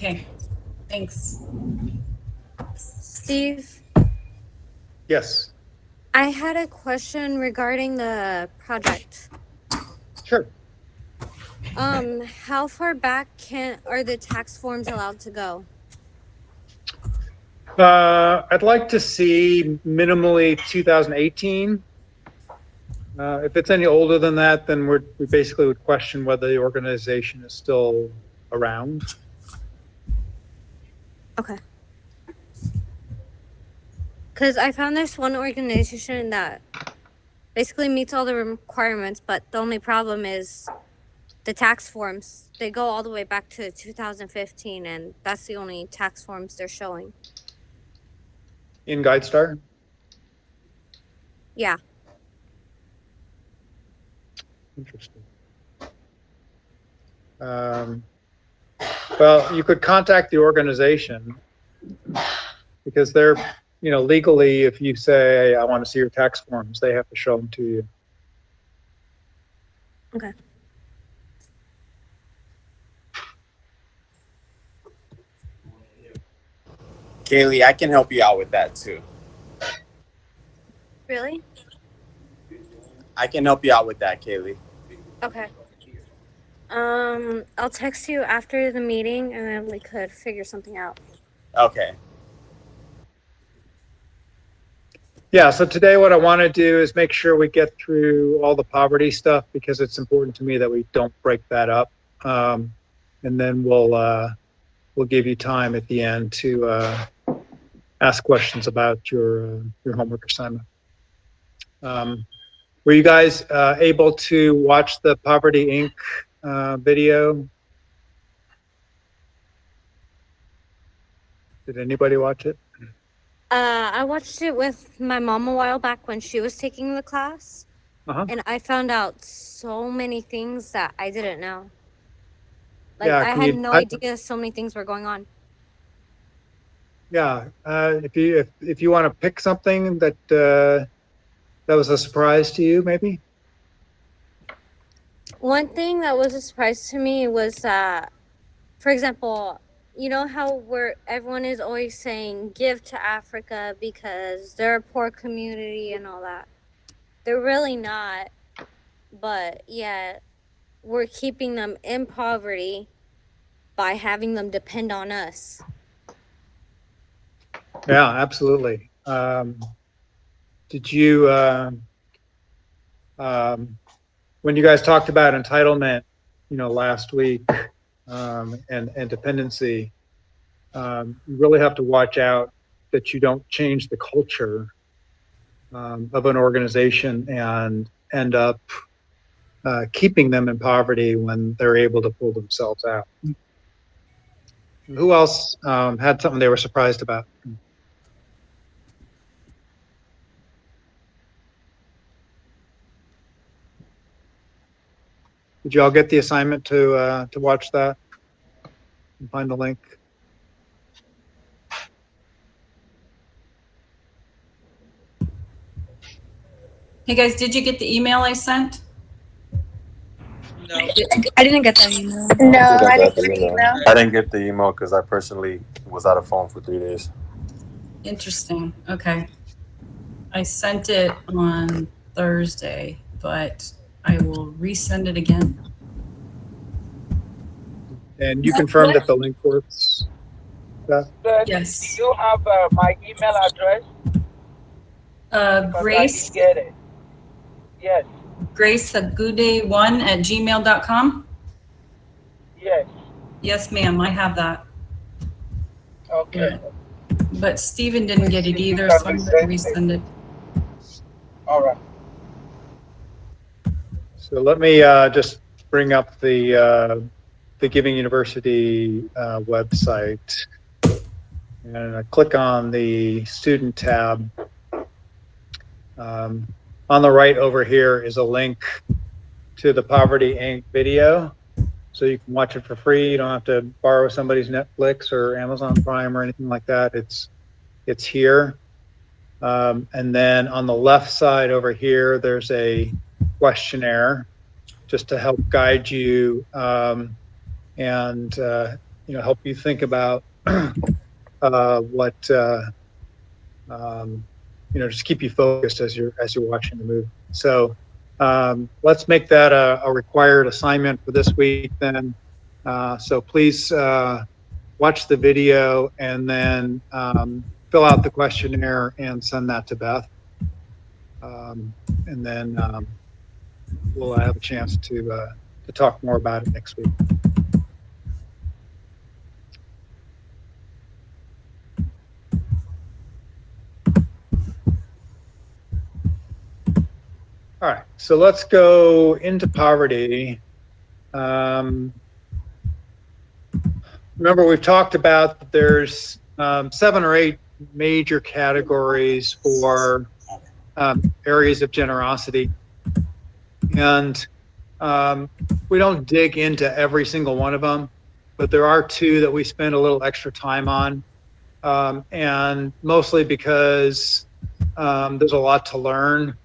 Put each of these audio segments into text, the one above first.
Okay, thanks. Steve, Yes, I had a question regarding the project. sure. How far back are the tax forms allowed to go? I'd like to see minimally 2018. If it's any older than that, then we basically would question whether the organization is still around. Okay. Because I found this one organization that basically meets all the requirements, but the only problem is the tax forms. They go all the way back to 2015, and that's the only tax forms they're showing. In GuideStar? Yeah. Interesting. Well, you could contact the organization because they're, legally, if you say, I want to see your tax forms, they have to show them to you. Okay. Kaylee, I can help you out with that too. Really? I can help you out with that, Kaylee. Okay. I'll text you after the meeting, and then we could figure something out. Okay. Yeah, so today what I want to do is make sure we get through all the poverty stuff because it's important to me that we don't break that up. And then we'll give you time at the end to ask questions about your homework assignment. Were you guys able to watch the Poverty Inc. Video? Did anybody watch it? I watched it with my mom a while back when she was taking the class, and I found out so many things that I didn't know. Like, Yeah, I had no idea so many things were going on. Yeah, if you want to pick something that that was a surprise to you, maybe. One thing that was a surprise to me was that, for example, you know how everyone is always saying give to Africa because they're a poor community and all that. They're really not, but yeah, we're keeping them in poverty by having them depend on us. Yeah, absolutely. Did you when you guys talked about entitlement, last week, and dependency, you really have to watch out that you don't change the culture of an organization and end up keeping them in poverty when they're able to pull themselves out. Who else had something they were surprised about? Did you all get the assignment to watch that and find the link? Hey guys, did you get the email I sent? No, I didn't get that email. No, I didn't get the email. I didn't get the email because I personally was out of phone for 3 days. Interesting. Okay. I sent it on Thursday, but I will resend it again. And you confirmed that the link works? Yes. Do you have my email address? Grace. I get it. Yes. GraceAgude1@gmail.com. Yes. Yes, ma'am. I have that. Okay. But Stephen didn't get it either, so I'm going to resend it. All right. So let me just bring up the Giving University website, and I click on the student tab. On the right over here is a link to the Poverty Inc. video, so you can watch it for free. You don't have to borrow somebody's Netflix or Amazon Prime or anything like that. It's here. And then on the left side over here, there's a questionnaire just to help guide you and help you think about what just keep you focused as you're watching the movie. So let's make that a required assignment for this week then. So please watch the video and then fill out the questionnaire and send that to Beth. And then we'll have a chance to talk more about it next week. All right, so let's go into poverty. Remember, we've talked about that there's 7 or 8 major categories for areas of generosity. And we don't dig into every single one of them, but there are 2 that we spend a little extra time on. And mostly because there's a lot to learn.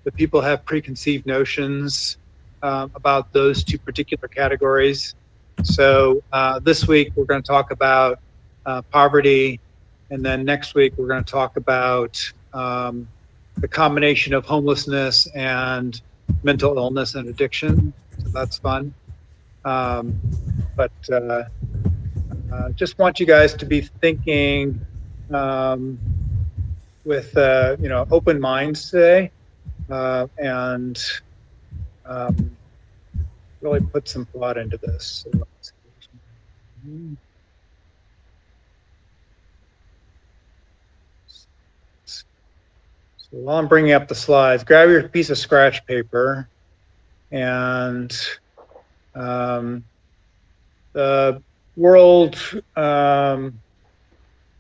The people have preconceived notions about those 2 particular categories. So this week we're going to talk about poverty, and then next week we're going to talk about the combination of homelessness and mental illness and addiction. So that's fun. But just want you guys to be thinking with open minds today. And really put some thought into this. So while I'm bringing up the slides, grab your piece of scratch paper, and the world, the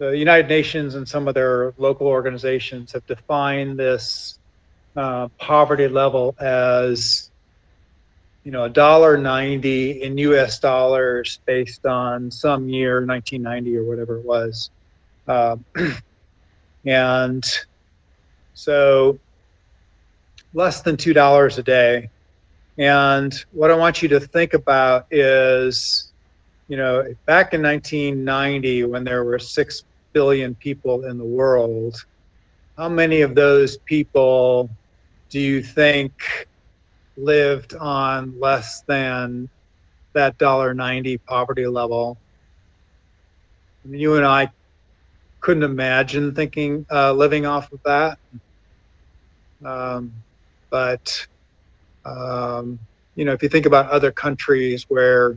United Nations and some of their local organizations have defined this poverty level as $1.90 in US dollars based on some year, 1990 or whatever it was. And so less than $2 a day. And what I want you to think about is, back in 1990, when there were 6 billion people in the world, how many of those people do you think lived on less than that $1.90 poverty level? I mean, you and I couldn't imagine living off of that. But if you think about other countries where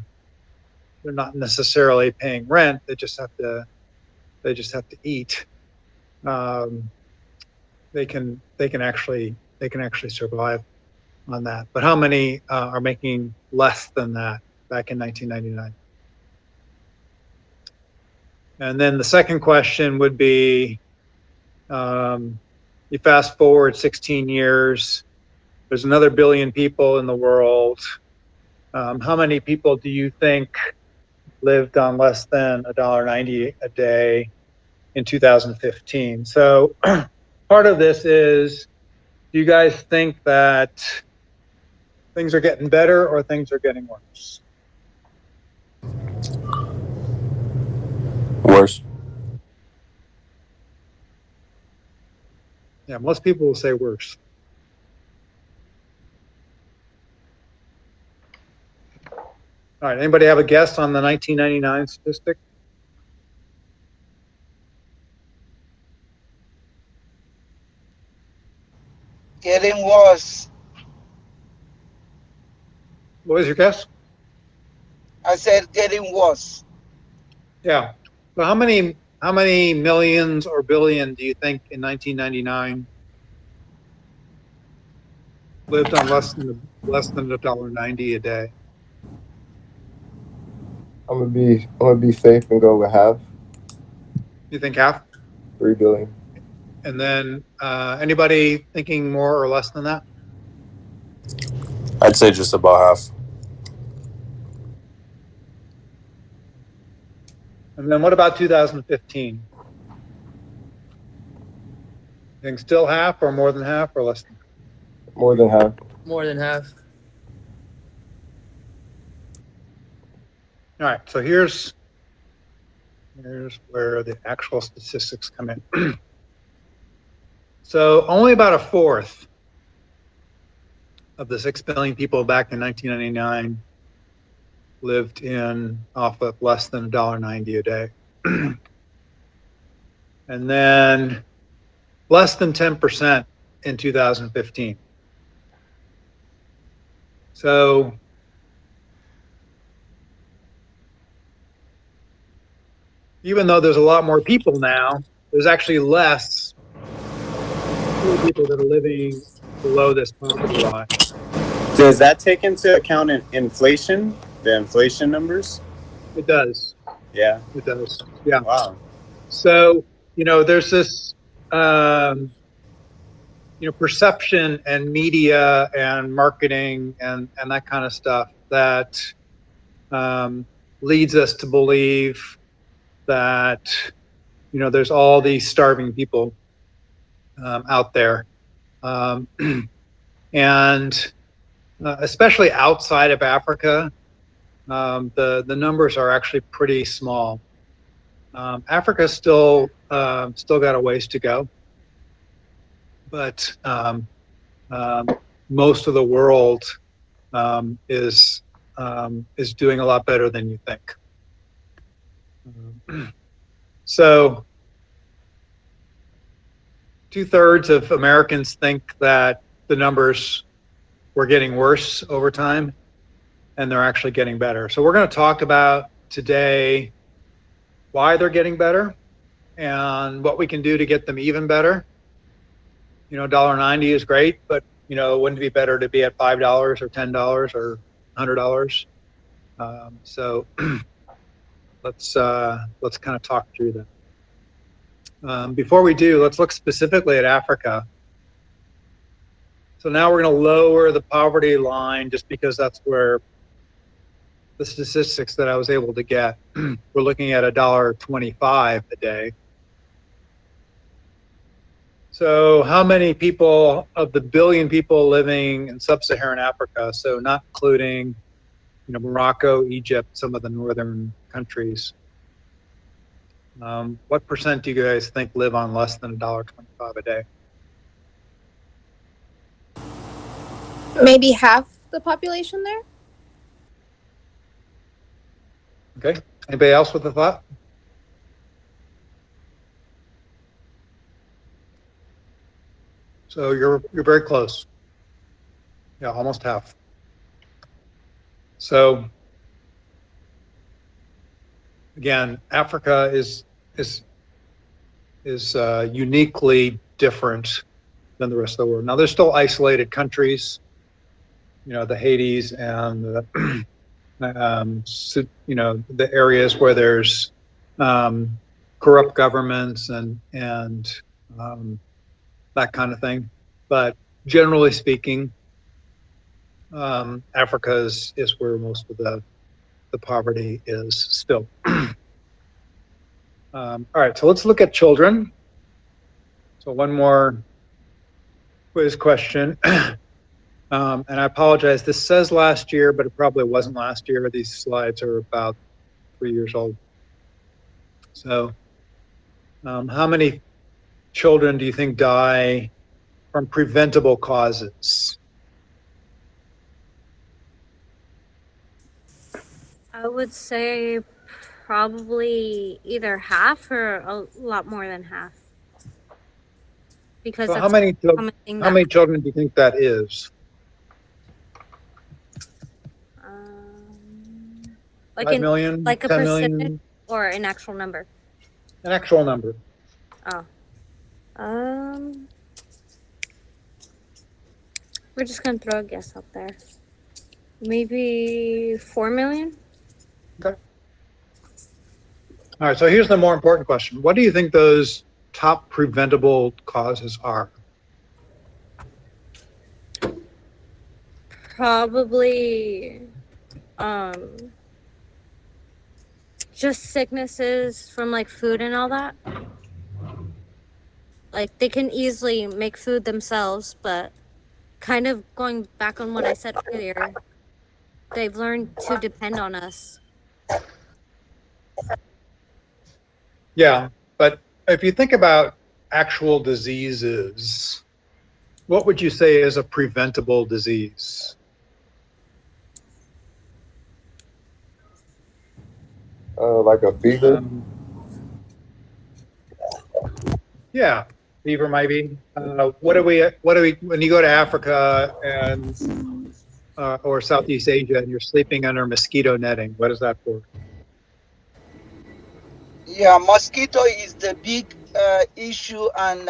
they're not necessarily paying rent, they just have to eat. They can actually survive on that. But how many are making less than that back in 1999? And then the second question would be, you fast forward 16 years, there's another billion people in the world. How many people do you think lived on less than $1.90 a day in 2015? So part of this is, do you guys think that things are getting better or things are getting worse? Worse. Yeah, most people will say worse. All right, anybody have a guess on the 1999 statistic? Getting worse. What was your guess? I said getting worse. Yeah. So how many millions or billion do you think in 1999 lived on less than $1.90 a day? I'm gonna be safe and go with half. You think half? 3 billion. And then anybody thinking more or less than that? I'd say just about half. And then what about 2015? You think still half or more than half or less than half? More than half. More than half. All right, so here's Here's where the actual statistics come in. So only about a fourth of the 6 billion people back in 1999 lived off of less than $1.90 a day. And then less than 10% in 2015. So even though there's a lot more people now, there's actually less people that are living below this poverty line. Does that take into account inflation, the inflation numbers? It does. Yeah. It does. Yeah. Wow. So, there's this, perception and media and marketing and that kind of stuff that leads us to believe that, there's all these starving people out there. And especially outside of Africa, the numbers are actually pretty small. Africa's still got a ways to go, but most of the world is doing a lot better than you think. So 2/3 of Americans think that the numbers were getting worse over time, and they're actually getting better. So we're going to talk about today why they're getting better and what we can do to get them even better. $1.90 is great, but wouldn't it be better to be at $5 or $10 or $100? So let's kind of talk through that. Before we do, let's look specifically at Africa. So now we're going to lower the poverty line just because that's where the statistics that I was able to get. We're looking at $1.25 a day. So how many people of the billion people living in sub-Saharan Africa, so not including Morocco, Egypt, some of the northern countries, what percent do you guys think live on less than $1.25 a day? Maybe half the population there? Okay. Anybody else with a thought? So you're very close. Yeah, almost half. So again, Africa is uniquely different than the rest of the world. Now there's still isolated countries, the Hades and the the areas where there's corrupt governments and that kind of thing. But generally speaking, Africa is where most of the poverty is still. All right, so let's look at children. So one more quiz question. And I apologize, this says last year, but it probably wasn't last year. These slides are about 3 years old. So how many children do you think die from preventable causes? I would say probably either half or a lot more than half. Because So that's how many common thing how that- many children do you think that is? like 5 in million, like a 10 percentage million? or an actual number? An actual number. Oh. We're just gonna throw a guess out there. Maybe 4 million? Okay. All right, so here's the more important question. What do you think those top preventable causes are? Probably just sicknesses from like food and all that. Like they can easily make food themselves, but kind of going back on what I said earlier, they've learned to depend on us. Yeah, but if you think about actual diseases, what would you say is a preventable disease? Like a fever. Um, yeah, fever maybe. When you go to Africa and or Southeast Asia and you're sleeping under mosquito netting, what is that for? Yeah, mosquito is the big issue, and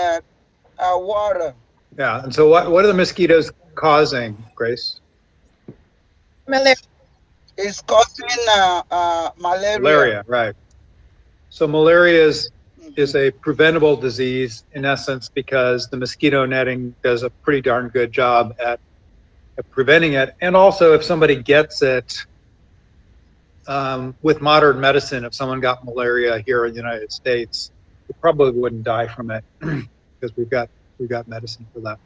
water. Yeah, and so what are the mosquitoes causing, Grace? Malaria. It's causing malaria. Malaria, right. So malaria is Mhm. a preventable disease in essence because the mosquito netting does a pretty darn good job at preventing it. And also, if somebody gets it with modern medicine, if someone got malaria here in the United States, they probably wouldn't die from it because we've got medicine for that.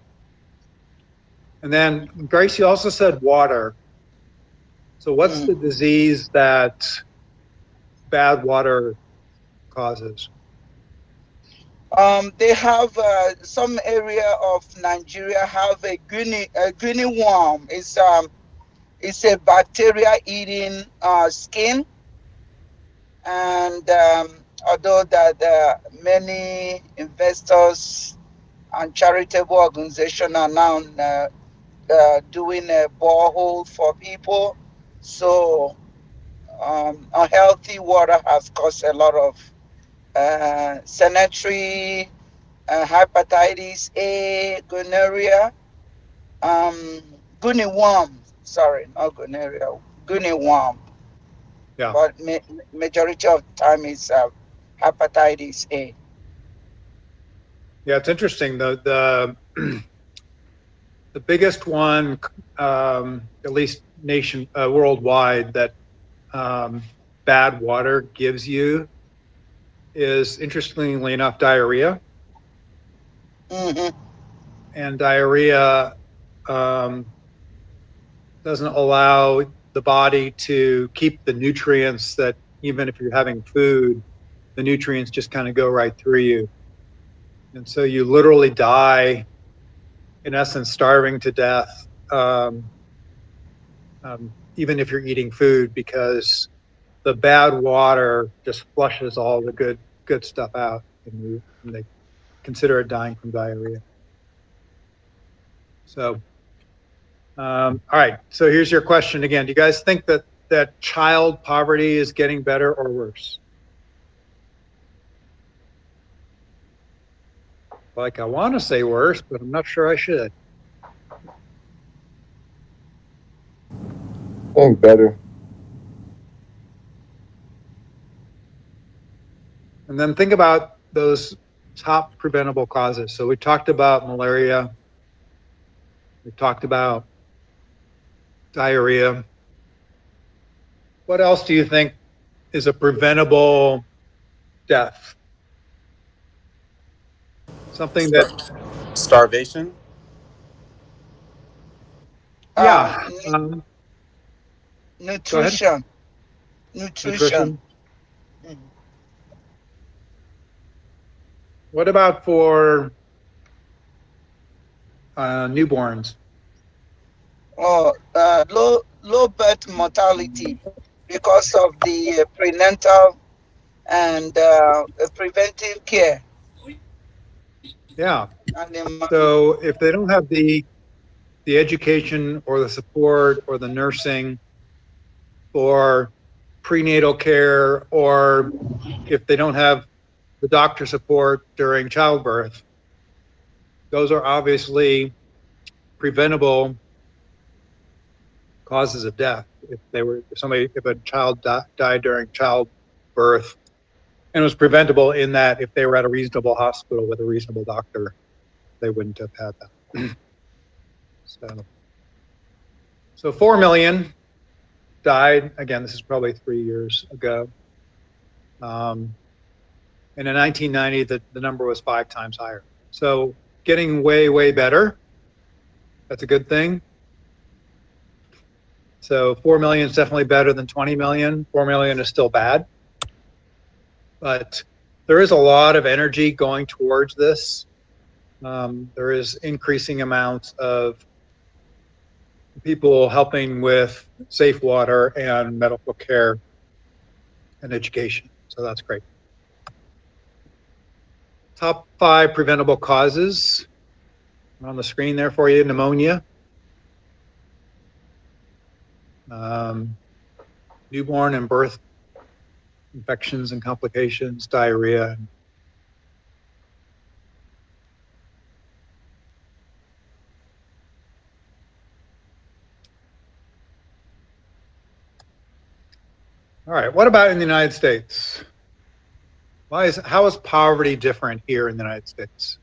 And then Grace, you also said water. So what's Mm. the disease that bad water causes? They have some area of Nigeria have a guinea worm. It's a bacteria eating skin, and although that many investors and charitable organizations are now doing a borehole for people, so unhealthy water has caused a lot of sanitary hepatitis A, gonorrhea, um, guinea worm. Sorry, not gonorrhea, guinea worm. Yeah. But majority of time is hepatitis A. Yeah, it's interesting. The the biggest one, at least worldwide, that bad water gives you is, interestingly enough, diarrhea. Hmm. And diarrhea um, doesn't allow the body to keep the nutrients that, even if you're having food, the nutrients just kind of go right through you. And so you literally die, in essence, starving to death, um, even if you're eating food, because the bad water just flushes all the good stuff out, and they consider it dying from diarrhea. So, all right. So here's your question again. Do you guys think that child poverty is getting better or worse? Like, I want to say worse, but I'm not sure I should. I think better. And then think about those top preventable causes. So we talked about malaria. We talked about diarrhea. What else do you think is a preventable death? Something that, Starvation. Um, yeah. Go ahead. nutrition. Nutrition. Nutrition. Mhm. What about for newborns? Low birth mortality because of the prenatal and preventive care. Yeah. And So if they don't have the education or the support or the nursing or prenatal care, or if they don't have the doctor support during childbirth, those are obviously preventable causes of death. If a child died during childbirth, and it was preventable in that if they were at a reasonable hospital with a reasonable doctor, they wouldn't have had that. So 4 million died. Again, this is probably 3 years ago. And in 1990, the number was 5 times higher. So getting way better. That's a good thing. So 4 million is definitely better than 20 million. 4 million is still bad. But there is a lot of energy going towards this. There is increasing amounts of people helping with safe water and medical care and education. So that's great. Top 5 preventable causes on the screen there for you: pneumonia, newborn and birth infections and complications, diarrhea. All right, what about in the United States? How is poverty different here in the United States?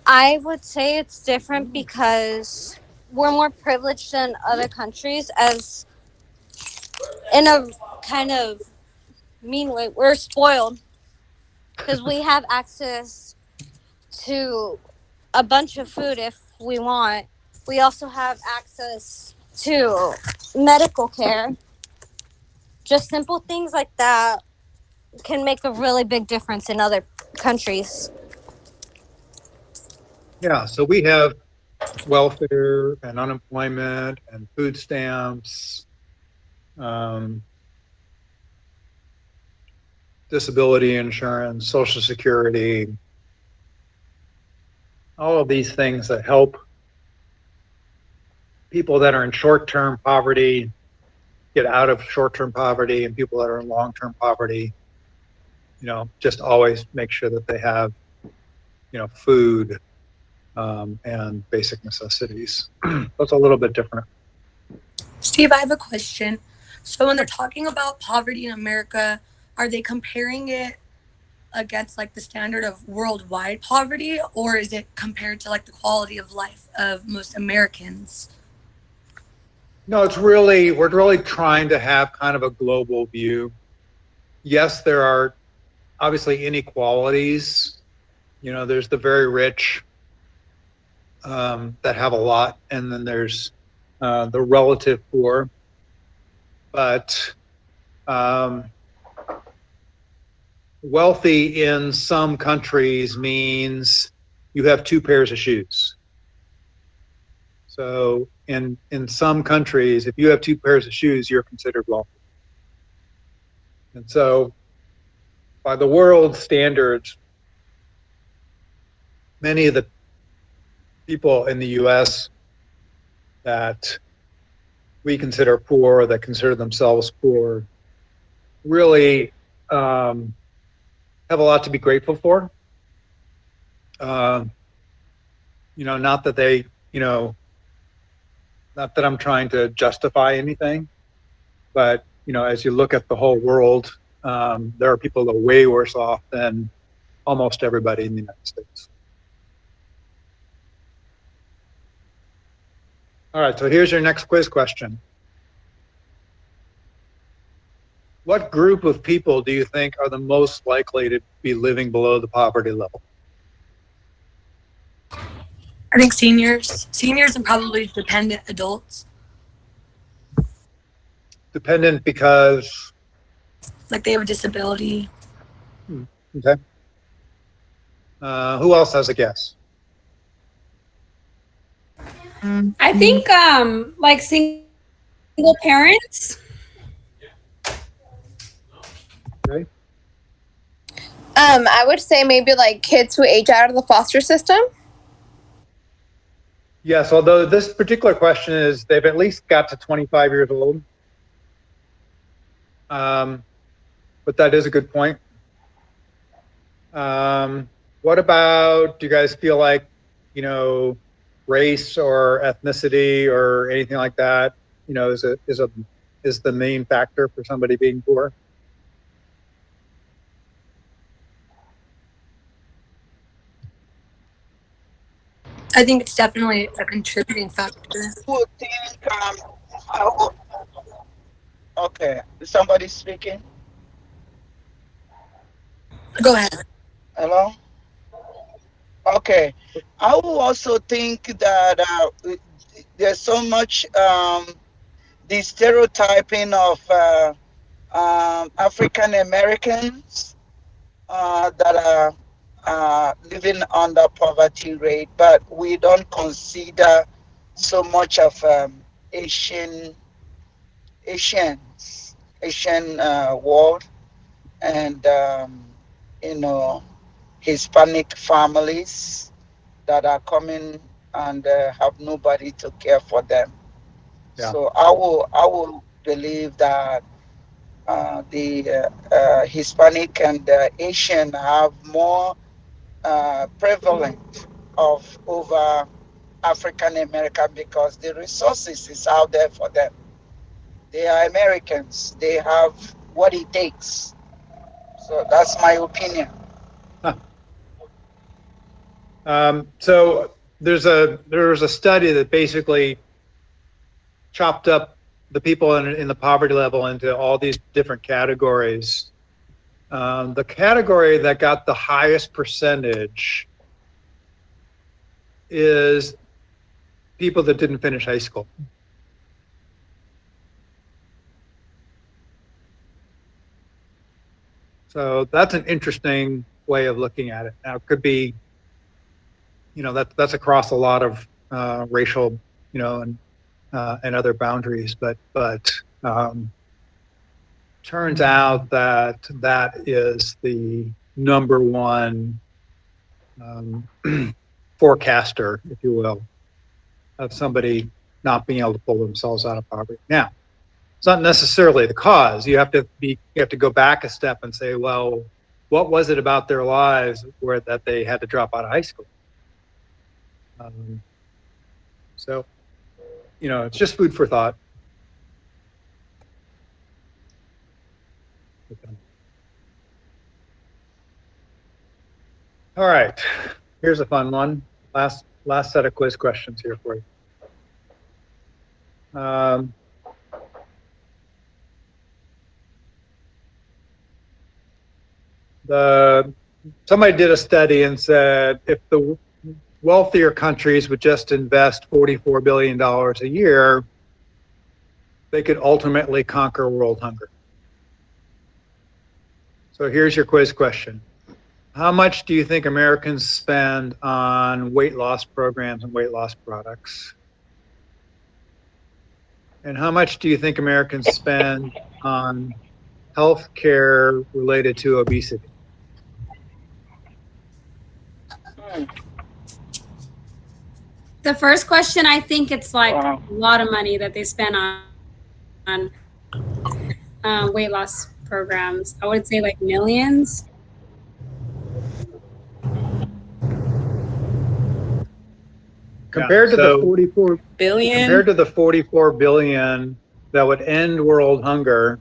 I would say it's different because we're more privileged than other countries, as in a kind of mean way. We're spoiled because we have access to a bunch of food if we want. We also have access to medical care. Just simple things like that can make a really big difference in other countries. Yeah, so we have welfare and unemployment and food stamps, disability insurance, Social Security, all of these things that help people that are in short-term poverty get out of short-term poverty, and people that are in long-term poverty, just always make sure that they have, food and basic necessities. That's a little bit different. Steve, I have a question. So when they're talking about poverty in America, are they comparing it against like the standard of worldwide poverty, or is it compared to like the quality of life of most Americans? No, we're really trying to have kind of a global view. Yes, there are obviously inequalities. There's the very rich that have a lot, and then there's the relative poor. But wealthy in some countries means you have 2 pairs of shoes. So in some countries, if you have 2 pairs of shoes, you're considered wealthy. And so by the world standards, many of the people in the US that we consider poor, that consider themselves poor, really have a lot to be grateful for. Not that they, not that I'm trying to justify anything, but, as you look at the whole world, there are people that are way worse off than almost everybody in the United States. All right, so here's your next quiz question. What group of people do you think are the most likely to be living below the poverty level? I think seniors and probably dependent adults. Dependent because? Like they have a disability. Okay. Who else has a guess? I think like single parents. Okay. I would say maybe like kids who age out of the foster system. Yes, although this particular question is they've at least got to 25 years old. But that is a good point. What about, do you guys feel like, race or ethnicity or anything like that, is the main factor for somebody being poor? I think it's definitely a contributing factor. Would think, okay, somebody speaking? Go ahead. Hello? Okay. I would also think that there's so much the stereotyping of African Americans that are living under poverty rate, but we don't consider so much of Asian world and you know, Hispanic families that are coming and have nobody to care for them. Yeah. So I will believe that the Hispanic and Asian have more prevalent of over African American because the resources is out there for them. They are Americans. They have what it takes. So that's my opinion. So there's a study that basically chopped up the people in the poverty level into all these different categories. The category that got the highest percentage is people that didn't finish high school. So that's an interesting way of looking at it. Now, it could be, that's across a lot of racial, and other boundaries, but turns out that is the number one forecaster, if you will, of somebody not being able to pull themselves out of poverty. Now, it's not necessarily the cause. You have to go back a step and say, well, what was it about their lives that they had to drop out of high school? So, it's just food for thought. All right, here's a fun one. Last set of quiz questions here for you. Somebody did a study and said if the wealthier countries would just invest $44 billion a year, they could ultimately conquer world hunger. So here's your quiz question. How much do you think Americans spend on weight loss programs and weight loss products? And how much do you think Americans spend on health care related to obesity? The first question, I think it's like Wow. a lot of money that they spend on weight loss programs. I would say like millions. Compared to the 44 Billion. Compared to the 44 billion that would end world hunger,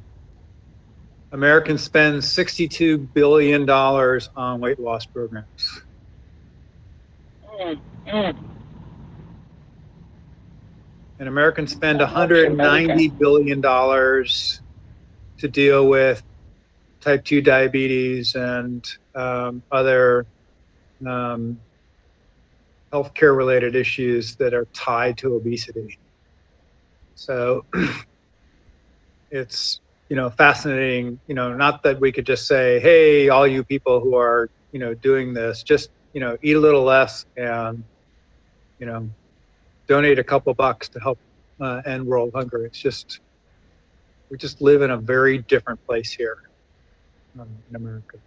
Americans spend $62 billion on weight loss programs. And Americans spend $190 billion to deal with type 2 diabetes and other healthcare related issues that are tied to obesity. So it's, fascinating, not that we could just say, hey, all you people who are, doing this, just, eat a little less and, donate a couple bucks to help end world hunger. It's just, we just live in a very different place here in America.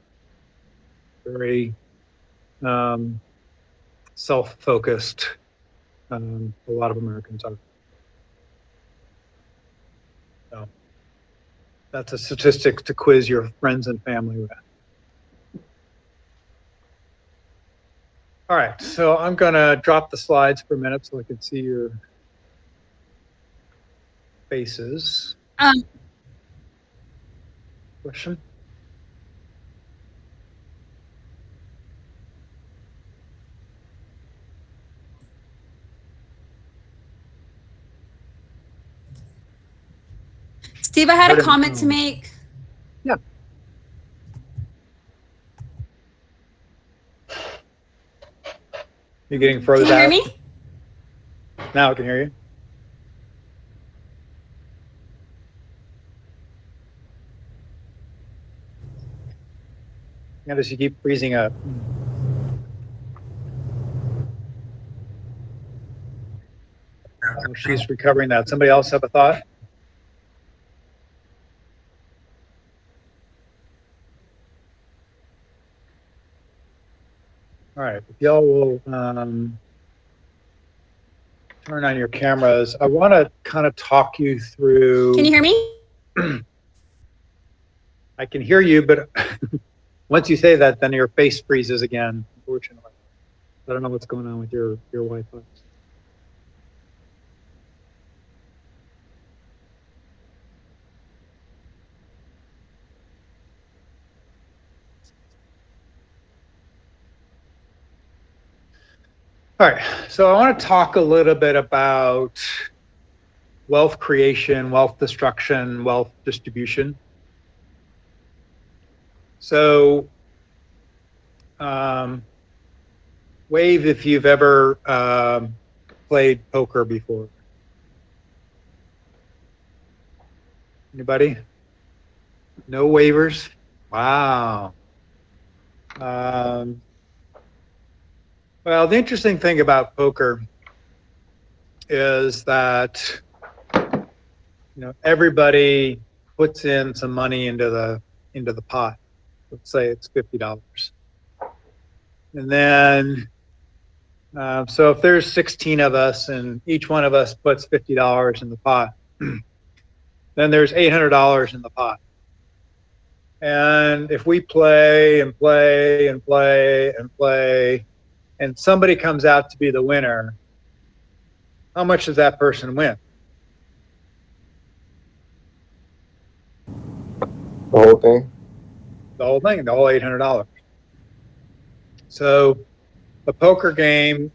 Very self-focused. A lot of Americans are. So that's a statistic to quiz your friends and family with. All right, so I'm gonna drop the slides for a minute so I can see your faces. Question? Steve, I had a comment to make. Yeah. You're getting frozen out. Can you hear me? Now I can hear you. Notice you keep freezing up. Oh, she's recovering that. Somebody else have a thought? All right, if y'all will turn on your cameras. I want to kind of talk you through. Can you hear me? I can hear you, but once you say that, then your face freezes again, unfortunately. I don't know what's going on with your Wi-Fi. All right, so I want to talk a little bit about wealth creation, wealth destruction, wealth distribution. So, wave if you've ever played poker before. Anybody? No waivers? Wow. Well, the interesting thing about poker is that everybody puts in some money into the pot. Let's say it's $50, and then so if there's 16 of us and each one of us puts $50 in the pot, then there's $800 in the pot. And if we play and play and play and play, and somebody comes out to be the winner, how much does that person win? The whole thing? The whole thing, the whole $800. So a poker game,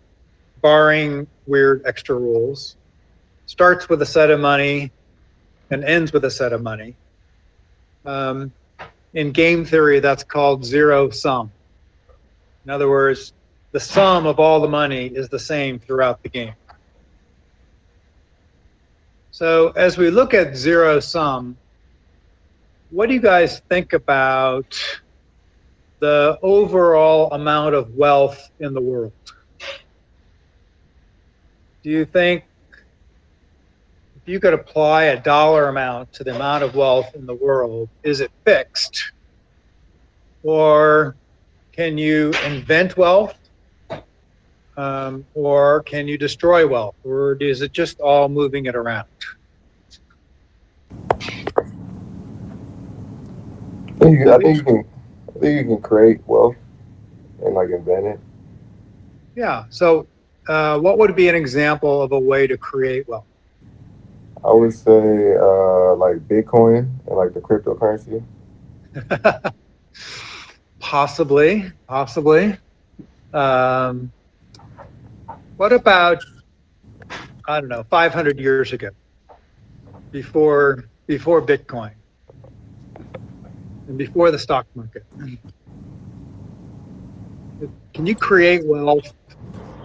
barring weird extra rules, starts with a set of money and ends with a set of money. In game theory, that's called zero sum. In other words, the sum of all the money is the same throughout the game. So as we look at zero sum, what do you guys think about the overall amount of wealth in the world? Do you think if you could apply a dollar amount to the amount of wealth in the world, is it fixed? Or can you invent wealth? Or can you destroy wealth? Or is it just all moving it around? I think you can create wealth and like invent it. Yeah. So what would be an example of a way to create wealth? I would say like Bitcoin and like the cryptocurrency. Possibly. What about, I don't know, 500 years ago, before Bitcoin and before the stock market? Can you create wealth?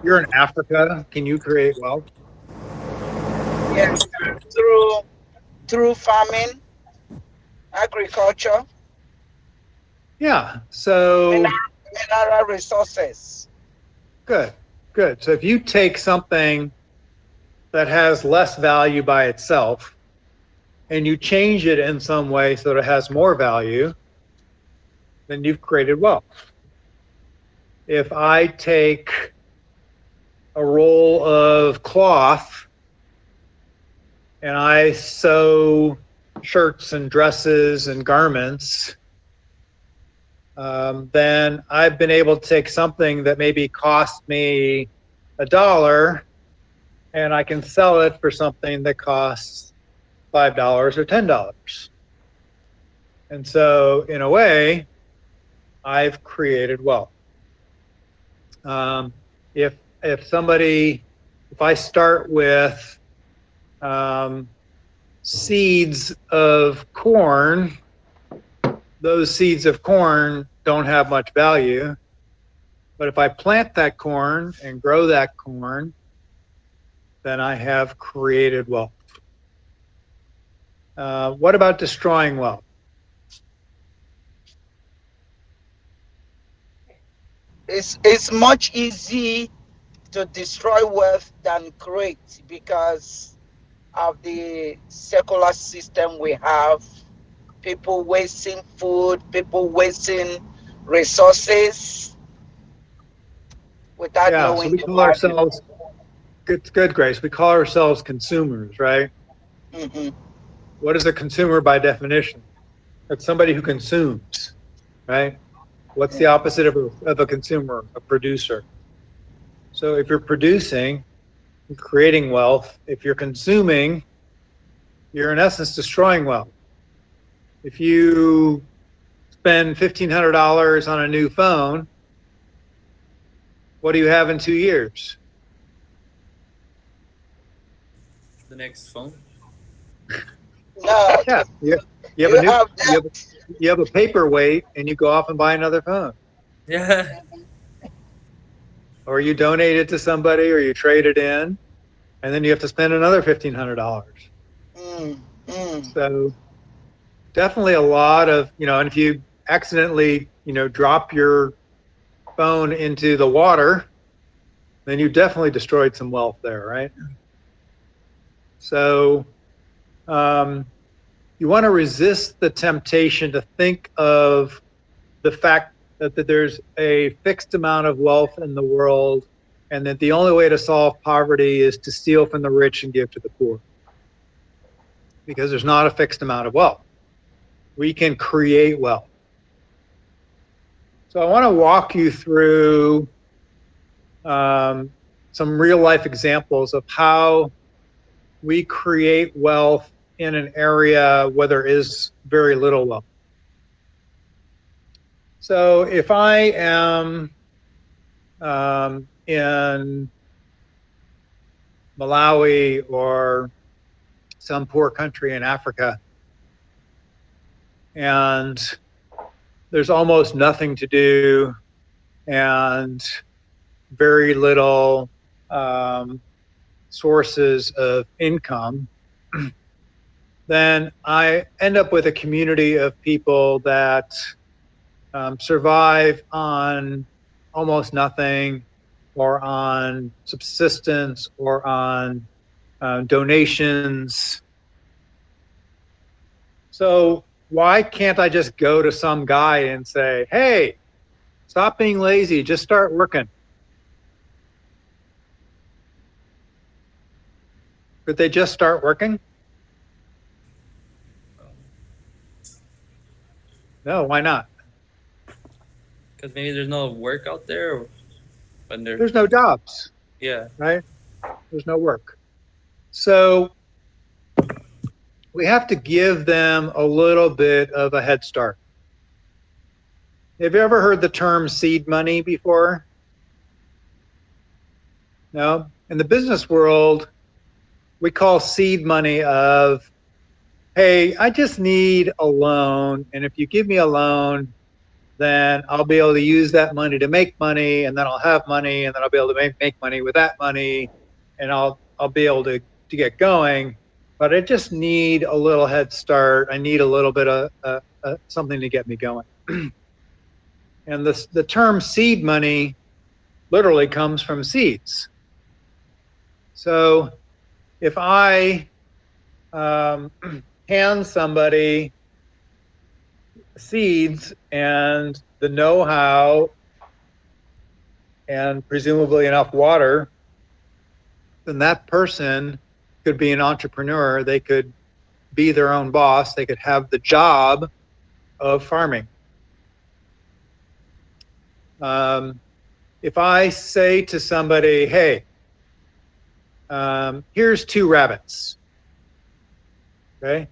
You're in Africa. Can you create wealth? Yes, through farming, agriculture, Yeah. So mineral resources. good. So if you take something that has less value by itself and you change it in some way so that it has more value, then you've created wealth. If I take a roll of cloth and I sew shirts and dresses and garments, then I've been able to take something that maybe cost me $1 and I can sell it for something that costs $5 or $10. And so in a way, I've created wealth. If I start with seeds of corn, those seeds of corn don't have much value. But if I plant that corn and grow that corn, then I have created wealth. What about destroying wealth? it's much easier to destroy wealth than create because of the secular system we have. People wasting food, people wasting resources without Yeah, so knowing we the call value. ourselves, good, Grace. We call ourselves consumers, right? Hmm. What is a consumer by definition? It's somebody who consumes, right? What's the opposite of a consumer? A producer. So if you're producing, you're creating wealth. If you're consuming, you're in essence destroying wealth. If you spend $1,500 on a new phone, what do you have in 2 years? The next phone. No, Yeah, you have a you new have you that. have you have a paperweight, and you go off and buy another phone, Yeah. or you donate it to somebody, or you trade it in, and then you have to spend another $1,500. Mm, mm. So definitely a lot of, and if you accidentally, drop your phone into the water, then you definitely destroyed some wealth there, right? So you want to resist the temptation to think of the fact that there's a fixed amount of wealth in the world, and that the only way to solve poverty is to steal from the rich and give to the poor, because there's not a fixed amount of wealth. We can create wealth. So I want to walk you through some real life examples of how we create wealth in an area where there is very little wealth. So if I am in Malawi or some poor country in Africa, and there's almost nothing to do and very little sources of income, then I end up with a community of people that survive on almost nothing, or on subsistence, or on donations. So why can't I just go to some guy and say, hey, stop being lazy, just start working? Could they just start working? No, why not? Because maybe there's no work out there, or when there. There's no jobs, Yeah. right? There's no work. So we have to give them a little bit of a head start. Have you ever heard the term seed money before? No? In the business world, we call seed money of, hey, I just need a loan. And if you give me a loan, then I'll be able to use that money to make money, and then I'll have money, and then I'll be able to make money with that money, and I'll be able to get going. But I just need a little head start. I need a little bit of something to get me going. And the term seed money literally comes from seeds. So if I hand somebody seeds and the know-how and presumably enough water, then that person could be an entrepreneur. They could be their own boss. They could have the job of farming. If I say to somebody, hey, here's 2 rabbits, okay?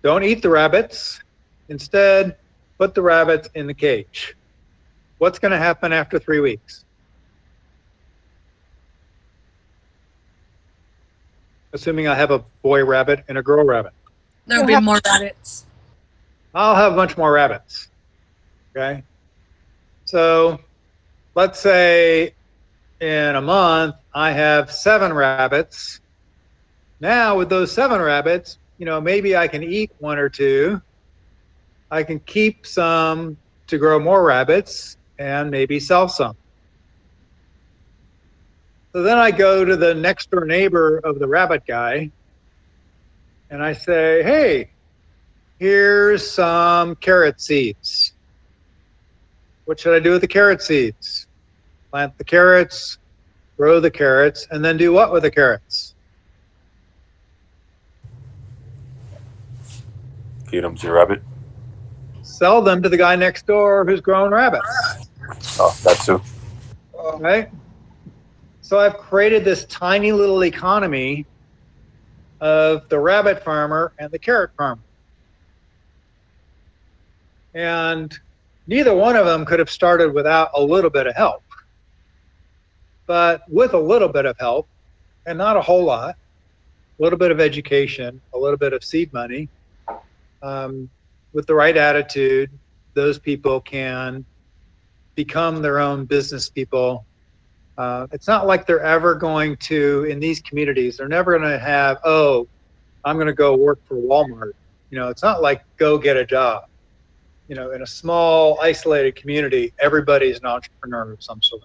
Don't eat the rabbits. Instead, put the rabbits in the cage. What's going to happen after 3 weeks? Assuming I have a boy rabbit and a girl rabbit. There'll be more rabbits. I'll have a bunch more rabbits. Okay. So let's say in a month, I have 7 rabbits. Now with those 7 rabbits, maybe I can eat 1 or 2. I can keep some to grow more rabbits and maybe sell some. So then I go to the next door neighbor of the rabbit guy and I say, hey, here's some carrot seeds. What should I do with the carrot seeds? Plant the carrots, grow the carrots, and then do what with the carrots? Feed them to your rabbit. Sell them to the guy next door who's growing rabbits. Oh, that too. Right? So I've created this tiny little economy of the rabbit farmer and the carrot farmer. And neither one of them could have started without a little bit of help. But with a little bit of help, and not a whole lot, a little bit of education, a little bit of seed money, with the right attitude, those people can become their own business people. It's not like they're ever going to, in these communities, they're never going to have, oh, I'm going to go work for Walmart. It's not like go get a job. In a small, isolated community, everybody's an entrepreneur of some sort.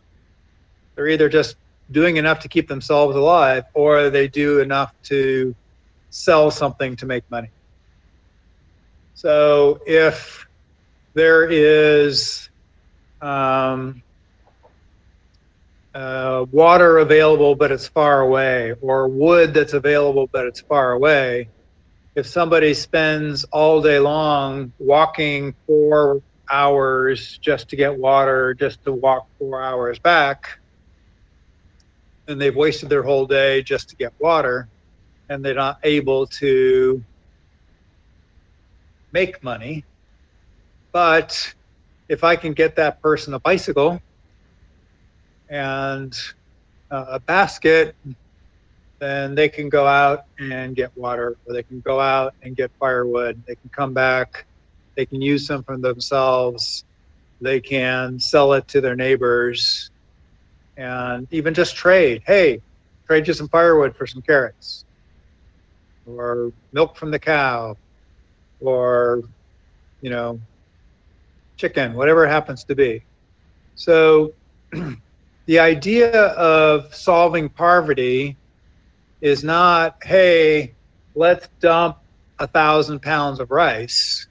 They're either just doing enough to keep themselves alive, or they do enough to sell something to make money. So if there is water available but it's far away, or wood that's available but it's far away, if somebody spends all day long walking 4 hours just to get water, just to walk 4 hours back, and they've wasted their whole day just to get water, and they're not able to make money. But if I can get that person a bicycle and a basket, then they can go out and get water, or they can go out and get firewood. They can come back, they can use some for themselves, they can sell it to their neighbors, and even just trade. Hey, trade you some firewood for some carrots, or milk from the cow, or chicken, whatever it happens to be. So the idea of solving poverty is not, hey, let's dump 1,000 pounds of rice.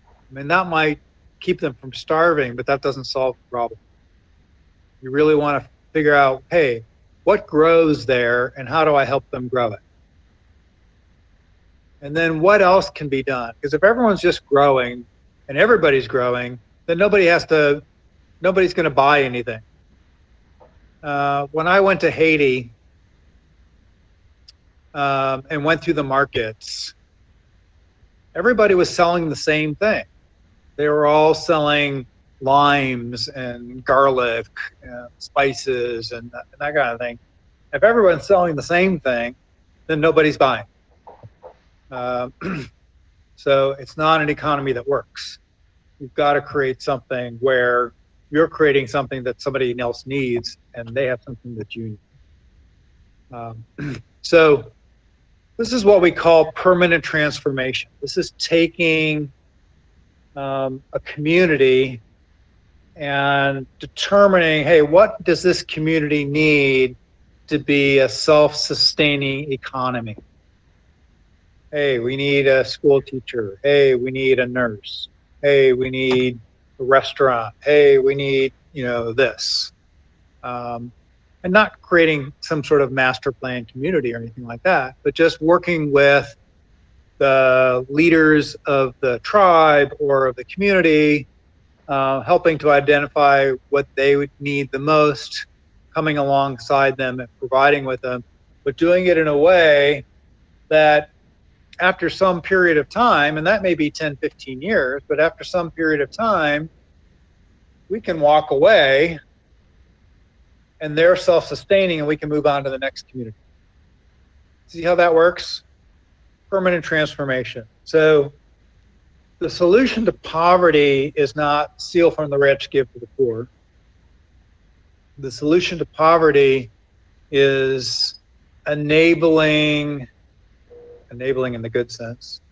I mean, that might keep them from starving, but that doesn't solve the problem. You really want to figure out, hey, what grows there and how do I help them grow it? And then what else can be done? Because if everyone's just growing and everybody's growing, then nobody's going to buy anything. When I went to Haiti and went through the markets, everybody was selling the same thing. They were all selling limes and garlic and spices and that kind of thing. If everyone's selling the same thing, then nobody's buying. So it's not an economy that works. You've got to create something where you're creating something that somebody else needs and they have something that you need. So this is what we call permanent transformation. This is taking a community and determining, hey, what does this community need to be a self-sustaining economy? Hey, we need a school teacher. Hey, we need a nurse. Hey, we need a restaurant. Hey, we need, this. And not creating some sort of master plan community or anything like that, but just working with the leaders of the tribe or of the community, helping to identify what they would need the most, coming alongside them and providing with them, but doing it in a way that after some period of time, and that may be 10, 15 years, but after some period of time, we can walk away and they're self-sustaining and we can move on to the next community. See how that works? Permanent transformation. So the solution to poverty is not steal from the rich, give to the poor. The solution to poverty is enabling in the good sense,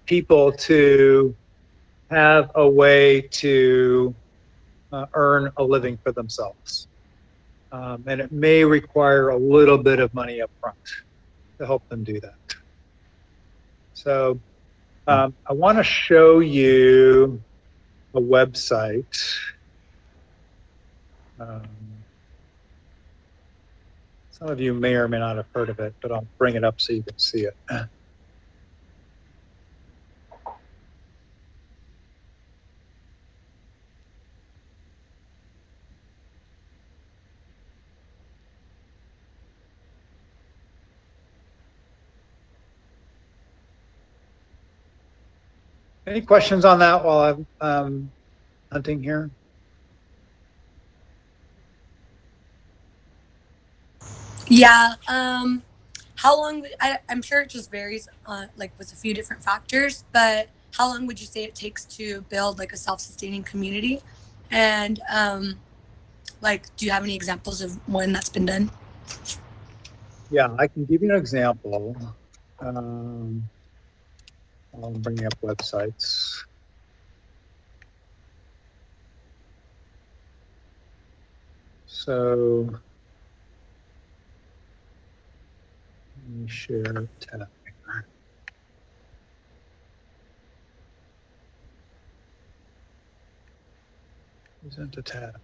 people to have a way to earn a living for themselves. And it may require a little bit of money up front to help them do that. So I want to show you a website. Some of you may or may not have heard of it, but I'll bring it up so you can see it. Any questions on that while I'm hunting here? Yeah. How long? I'm sure it just varies, like with a few different factors. But how long would you say it takes to build like a self-sustaining community? And like, do you have any examples of when that's been done? Yeah, I can give you an example. I'll bring up websites. So let me share tab. Isn't a tab?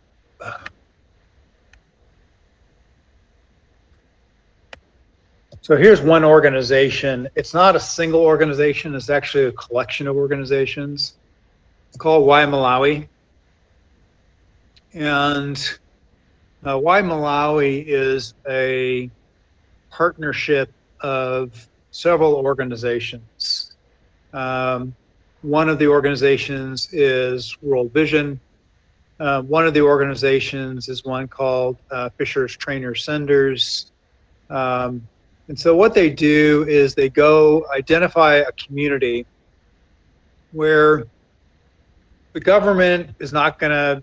So here's one organization. It's not a single organization. It's actually a collection of organizations. It's called Why Malawi. And Why Malawi is a partnership of several organizations. One of the organizations is World Vision. One of the organizations is one called Fishers Trainers Senders. And so what they do is they go identify a community where the government is not going to,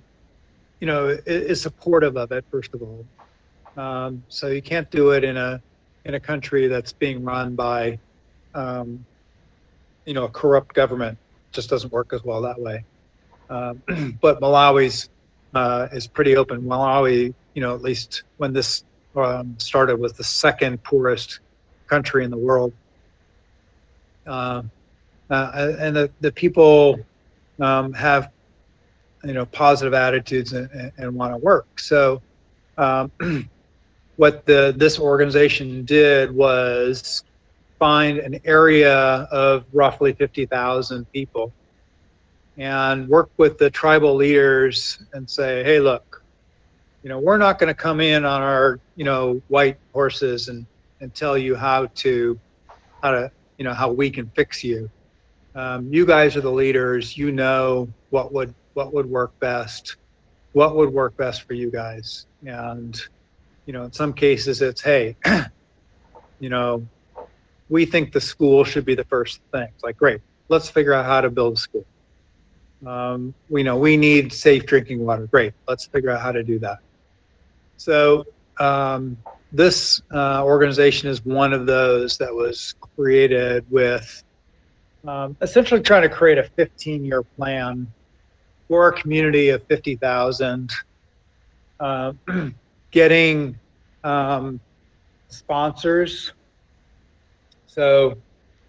is supportive of it, first of all. So you can't do it in a country that's being run by, a corrupt government. It just doesn't work as well that way. But Malawi's is pretty open. Malawi, at least when this started, was the second poorest country in the world. And the people have, positive attitudes and want to work. So what this organization did was find an area of roughly 50,000 people and work with the tribal leaders and say, hey, look, we're not going to come in on our, white horses and tell you how we can fix you. You guys are the leaders. What would work best. What would work best for you guys? And, in some cases it's, hey, we think the school should be the first thing. It's like, great, let's figure out how to build a school. We need safe drinking water. Great, let's figure out how to do that. So this organization is one of those that was created with essentially trying to create a 15-year plan for a community of 50,000, getting sponsors. So,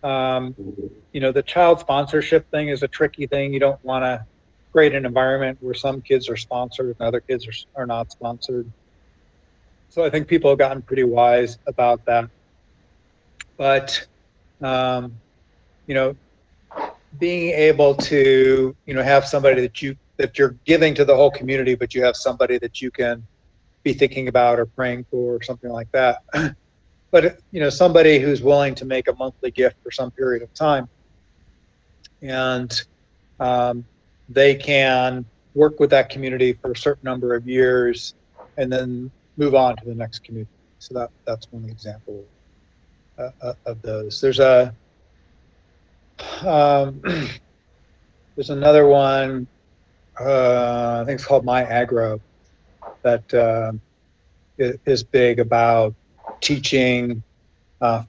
the child sponsorship thing is a tricky thing. You don't want to create an environment where some kids are sponsored and other kids are not sponsored. So I think people have gotten pretty wise about that. But, being able to, have somebody that you're giving to the whole community, but you have somebody that you can be thinking about or praying for or something like that. But, somebody who's willing to make a monthly gift for some period of time. And they can work with that community for a certain number of years and then move on to the next community. So that's one example of those. There's another one, I think it's called My Agro, that is big about teaching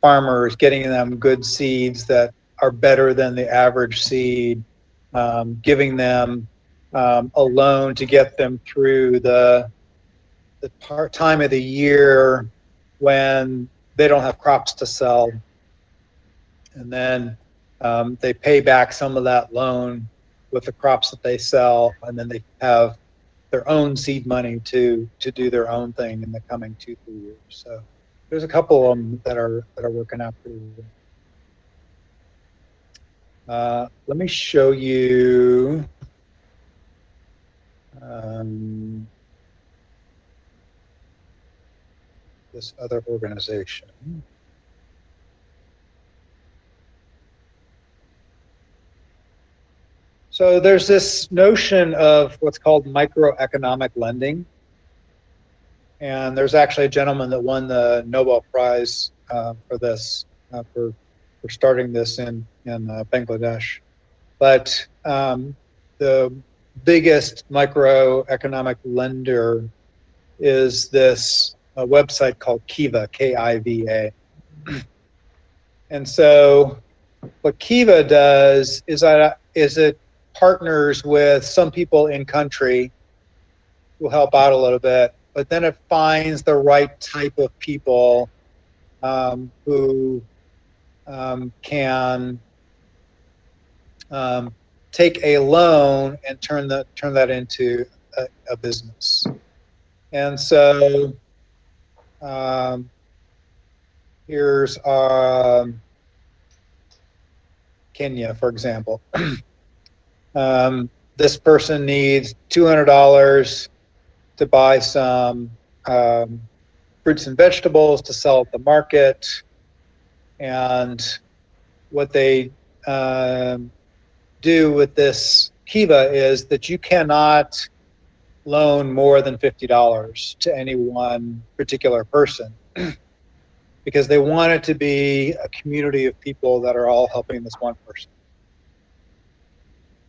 farmers, getting them good seeds that are better than the average seed, giving them a loan to get them through the time of the year when they don't have crops to sell, and then they pay back some of that loan with the crops that they sell, and then they have their own seed money to do their own thing in the coming 2-3 years. So there's a couple of them that are working out pretty well. Let me show you. This other organization. So there's this notion of what's called microeconomic lending. And there's actually a gentleman that won the Nobel Prize for this, for starting this in Bangladesh. But the biggest microeconomic lender is this website called Kiva, K-I-V-A. And so what Kiva does is it partners with some people in country who help out a little bit, but then it finds the right type of people who can take a loan and turn that into a business. And so here's Kenya, for example. This person needs $200 to buy some fruits and vegetables to sell at the market. And what they do with this Kiva is that you cannot loan more than $50 to any one particular person because they want it to be a community of people that are all helping this one person.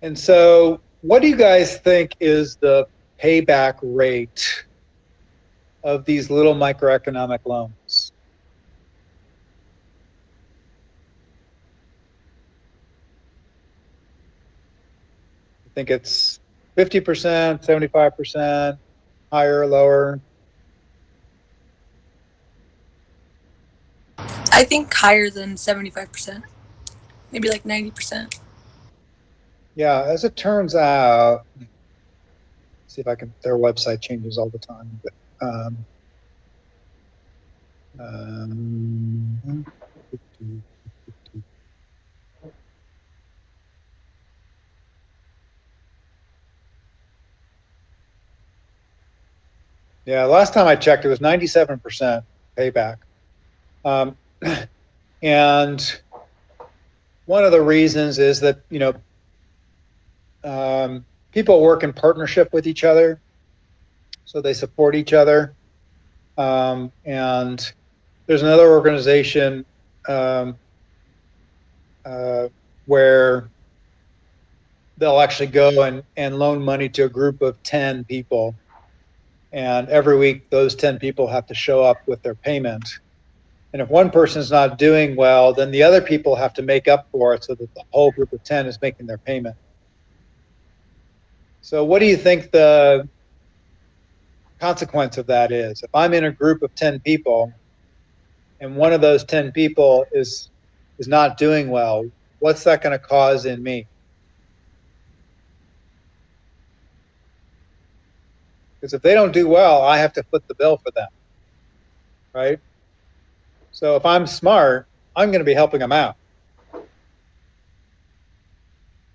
And so what do you guys think is the payback rate of these little microeconomic loans? I think it's 50%, 75%, higher, lower? I think higher than 75%, maybe like 90%. Yeah, as it turns out, see if I can, their website changes all the time, but yeah, last time I checked, it was 97% payback. And one of the reasons is that, you know, people work in partnership with each other, so they support each other. And there's another organization where they'll actually go and loan money to a group of 10 people. And every week, those 10 people have to show up with their payment. And if one person is not doing well, then the other people have to make up for it so that the whole group of 10 is making their payment. So what do you think the consequence of that is? If I'm in a group of 10 people and one of those 10 people is not doing well, what's that going to cause in me? Because if they don't do well, I have to foot the bill for them, right? So if I'm smart, I'm going to be helping them out.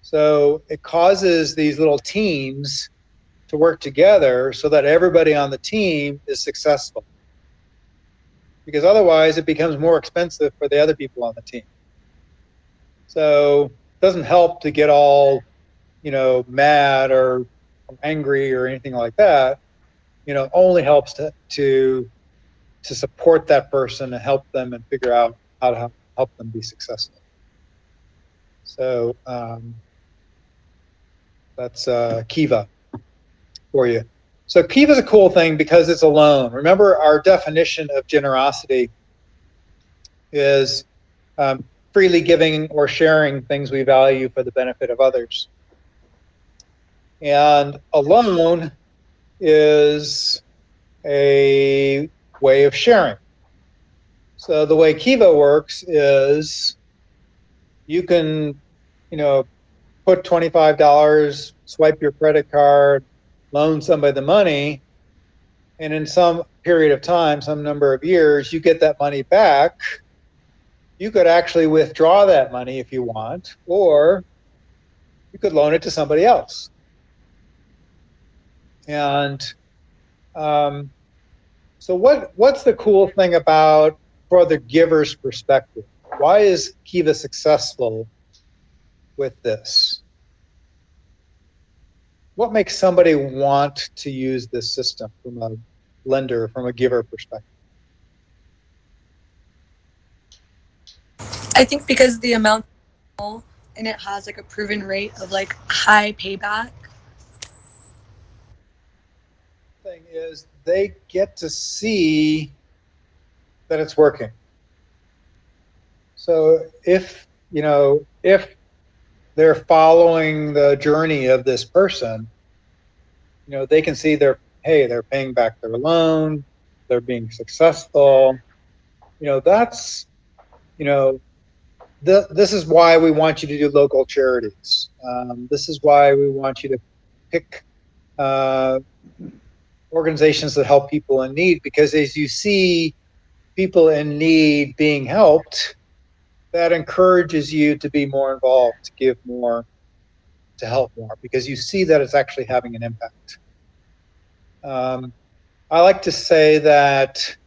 So it causes these little teams to work together so that everybody on the team is successful. Because otherwise it becomes more expensive for the other people on the team. So it doesn't help to get all, you know, mad or angry or anything like that. You know, it only helps to support that person and help them and figure out how to help them be successful. So that's Kiva for you. So Kiva is a cool thing because it's a loan. Remember, our definition of generosity is freely giving or sharing things we value for the benefit of others. And a loan is a way of sharing. So the way Kiva works is you can, put $25, swipe your credit card, loan somebody the money, and in some period of time, some number of years, you get that money back. You could actually withdraw that money if you want, or you could loan it to somebody else. And so what's the cool thing about, for the giver's perspective? Why is Kiva successful with this? What makes somebody want to use this system from a lender, from a giver perspective? I think because the amount and it has like a proven rate of like high payback. Thing is, they get to see that it's working. So if they're following the journey of this person, they can see they're paying back their loan, they're being successful. That's, this is why we want you to do local charities. This is why we want you to pick organizations that help people in need, because as you see people in need being helped, that encourages you to be more involved, to give more, to help more, because you see that it's actually having an impact. I like to say that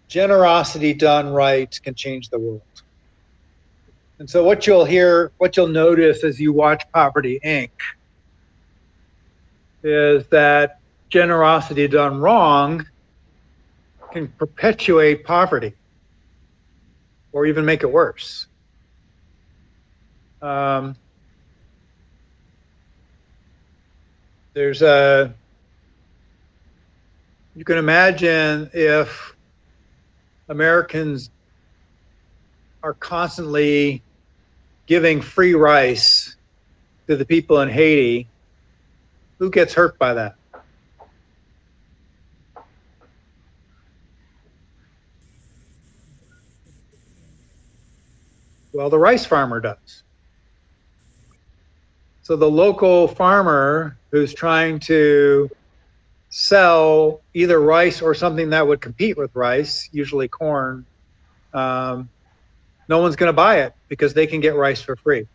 generosity done right can change the world. And so what you'll notice as you watch Poverty Inc. is that generosity done wrong can perpetuate poverty or even make it worse. You can imagine if Americans are constantly giving free rice to the people in Haiti, who gets hurt by that? Well, the rice farmer does. So the local farmer who's trying to sell either rice or something that would compete with rice, usually corn, no one's going to buy it because they can get rice for free.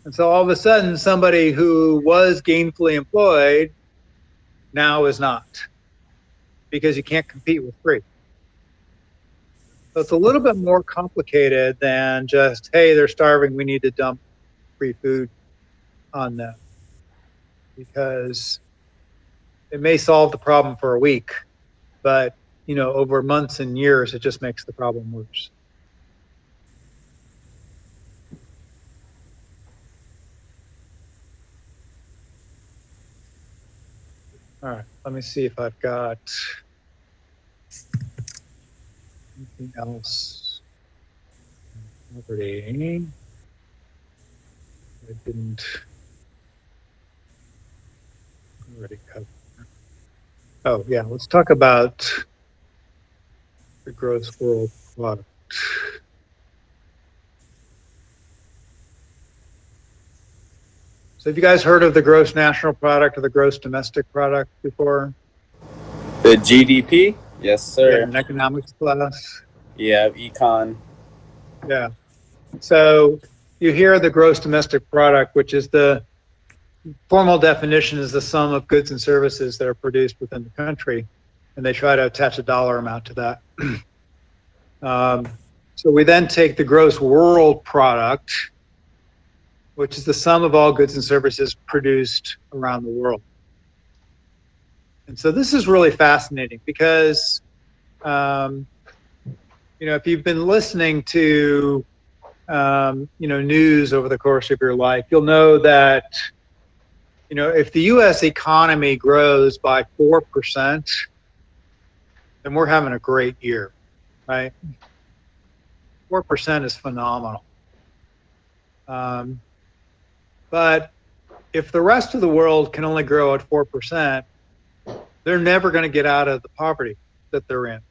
And so all of a sudden, somebody who was gainfully employed now is not, because you can't compete with free. So it's a little bit more complicated than just, hey, they're starving, we need to dump free food on them, because it may solve the problem for a week, but over months and years, it just makes the problem worse. All right, let me see if I've got anything else. Poverty. I didn't already cover. Oh yeah, let's talk about the gross world product. So have you guys heard of the gross national product or the gross domestic product before? The GDP? Yes, sir. Yeah, in economics class. Yeah, econ. Yeah. So you hear the gross domestic product, which is the formal definition is the sum of goods and services that are produced within the country, and they try to attach a dollar amount to that. So we then take the gross world product, which is the sum of all goods and services produced around the world. And so this is really fascinating because, if you've been listening to, news over the course of your life, you'll know that, if the U.S. economy grows by 4%, then we're having a great year, right? 4% is phenomenal. But if the rest of the world can only grow at 4%, they're never going to get out of the poverty that they're in.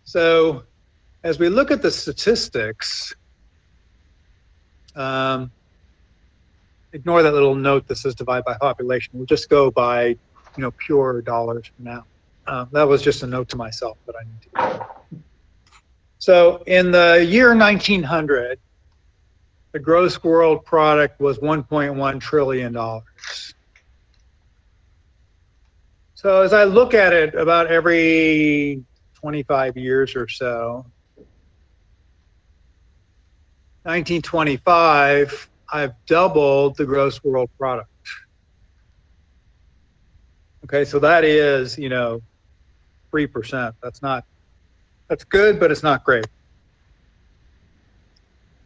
So as we look at the statistics, ignore that little note that says divide by population. We'll just go by, pure dollars for now. That was just a note to myself that I need to do. So in the year 1900, the gross world product was $1.1 trillion. So as I look at it about every 25 years or so, 1925, I've doubled the gross world product. Okay, so that is, 3%. That's good, but it's not great.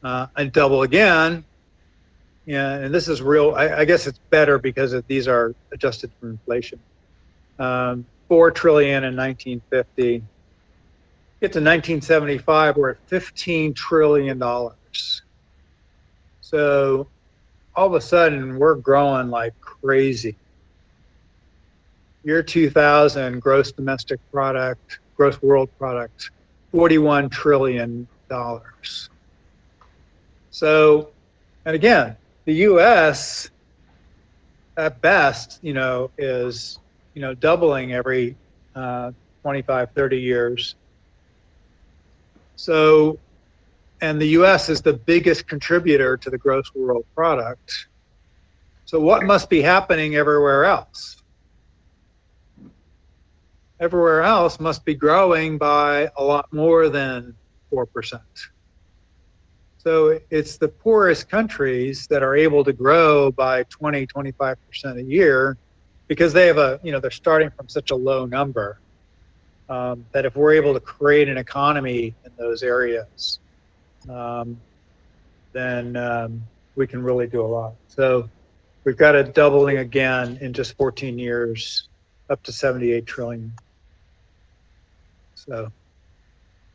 And double again, and this is real, I guess it's better because these are adjusted for inflation. 4 trillion in 1950. Get to 1975, we're at $15 trillion. So all of a sudden, we're growing like crazy. Year 2000, gross domestic product, gross world product, $41 trillion. So, and again, the U.S. at best, is, doubling every 25, 30 years. So, and the U.S. is the biggest contributor to the gross world product. So what must be happening everywhere else? Everywhere else must be growing by a lot more than 4%. So it's the poorest countries that are able to grow by 20, 25% a year because they have they're starting from such a low number that if we're able to create an economy in those areas, then we can really do a lot. So we've got a doubling again in just 14 years, up to 78 trillion. So,